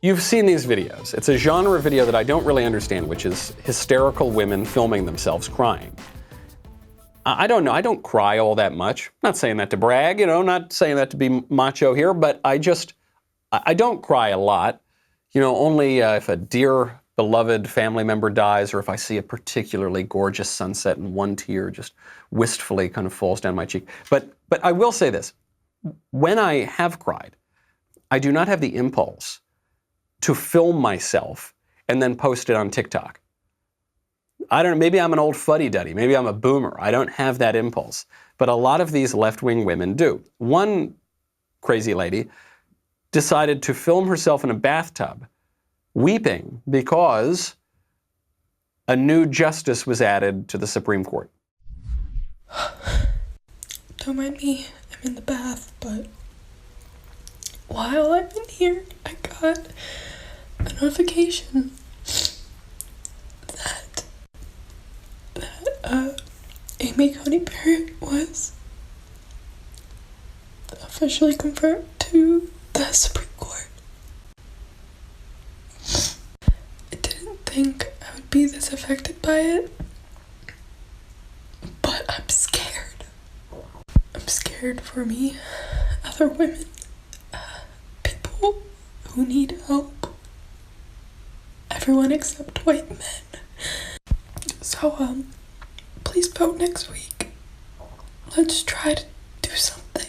You've seen these videos. It's a genre video that I don't really understand, which is hysterical women filming themselves crying. I don't know. I don't cry all that much. I'm not saying that to brag, not saying that to be macho here, but I don't cry a lot. Only if a dear beloved family member dies, or if I see a particularly gorgeous sunset and one tear just wistfully kind of falls down my cheek. But I will say this. When I have cried, I do not have the impulse to film myself and then post it on TikTok. I don't know, maybe I'm an old fuddy-duddy, maybe I'm a boomer. I don't have that impulse. But a lot of these left-wing women do. One crazy lady decided to film herself in a bathtub weeping because a new justice was added to the Supreme Court. Don't mind me, I'm in the bath, but while I'm in here, I got a notification that Amy Coney Barrett was officially confirmed to the Supreme Court. I didn't think I would be this affected by it, but I'm scared. I'm scared for me, other women, people who need help, everyone except white men. So, please vote next week. Let's try to do something.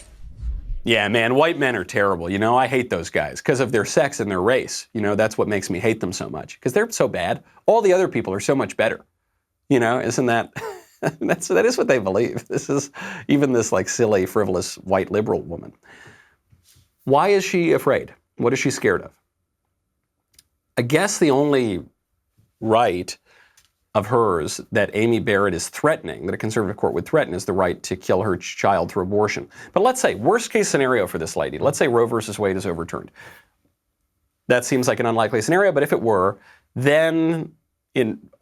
Yeah, man, white men are terrible. I hate those guys because of their sex and their race. That's what makes me hate them so much, because they're so bad. All the other people are so much better. Isn't that, that is what they believe. This is even this silly, frivolous, white liberal woman. Why is she afraid? What is she scared of? I guess the only right of hers that Amy Barrett is threatening, that a conservative court would threaten, is the right to kill her child through abortion. But let's say, worst case scenario for this lady, let's say Roe versus Wade is overturned. That seems like an unlikely scenario, but if it were, then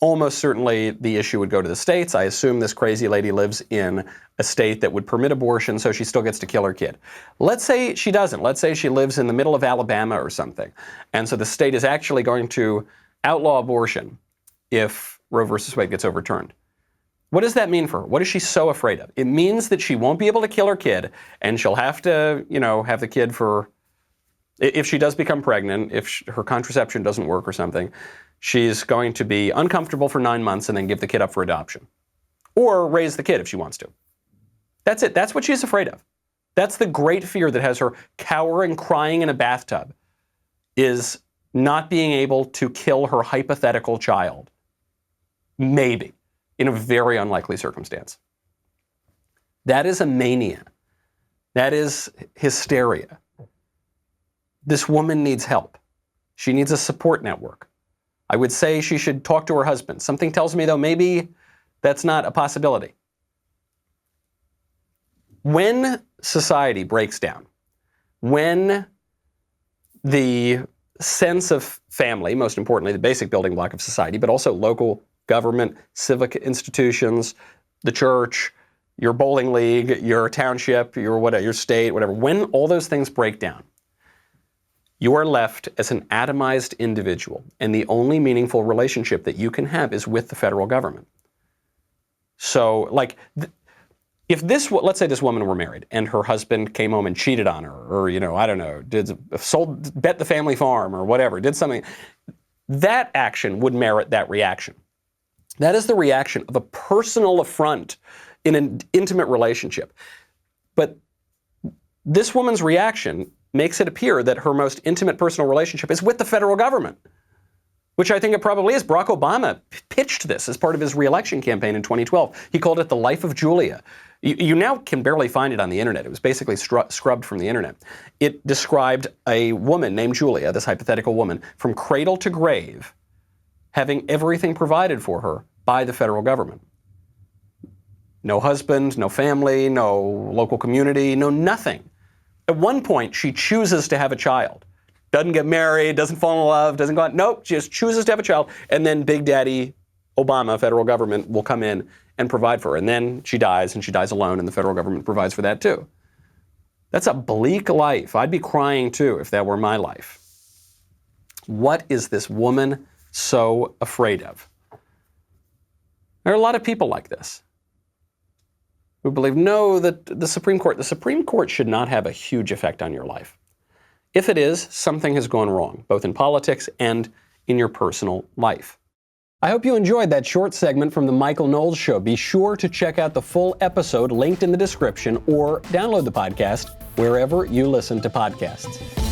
almost certainly the issue would go to the states. I assume this crazy lady lives in a state that would permit abortion, so she still gets to kill her kid. Let's say she doesn't. Let's say she lives in the middle of Alabama or something. And so the state is actually going to outlaw abortion if Roe versus Wade gets overturned. What does that mean for her? What is she so afraid of? It means that she won't be able to kill her kid, and she'll have to, have the kid for, if she does become pregnant, if her contraception doesn't work or something, she's going to be uncomfortable for 9 months and then give the kid up for adoption. Or raise the kid if she wants to. That's it. That's what she's afraid of. That's the great fear that has her cowering, crying in a bathtub, is not being able to kill her hypothetical child. Maybe, in a very unlikely circumstance. That is a mania. That is hysteria. This woman needs help. She needs a support network. I would say she should talk to her husband. Something tells me, though, maybe that's not a possibility. When society breaks down, when the sense of family, most importantly, the basic building block of society, but also local government, civic institutions, the church, your bowling league, your township, your state, whatever, when all those things break down, you are left as an atomized individual, and the only meaningful relationship that you can have is with the federal government. So, if let's say this woman were married and her husband came home and cheated on her, or, I don't know, bet the family farm or whatever, did something, that action would merit that reaction. That is the reaction of a personal affront in an intimate relationship. But this woman's reaction makes it appear that her most intimate personal relationship is with the federal government, which I think it probably is. Barack Obama pitched this as part of his re-election campaign in 2012. He called it the life of Julia. You now can barely find it on the internet. It was basically scrubbed from the internet. It described a woman named Julia, this hypothetical woman, from cradle to grave, having everything provided for her by the federal government. No husband, no family, no local community, no nothing. At one point, she chooses to have a child. Doesn't get married, doesn't fall in love, doesn't go out. Nope, just chooses to have a child. And then Big Daddy Obama, federal government, will come in and provide for her. And then she dies, and she dies alone, and the federal government provides for that too. That's a bleak life. I'd be crying too if that were my life. What is this woman so afraid of? There are a lot of people like this who believe, no, that the Supreme Court should not have a huge effect on your life. If it is, something has gone wrong, both in politics and in your personal life. I hope you enjoyed that short segment from the Michael Knowles Show. Be sure to check out the full episode linked in the description or download the podcast wherever you listen to podcasts.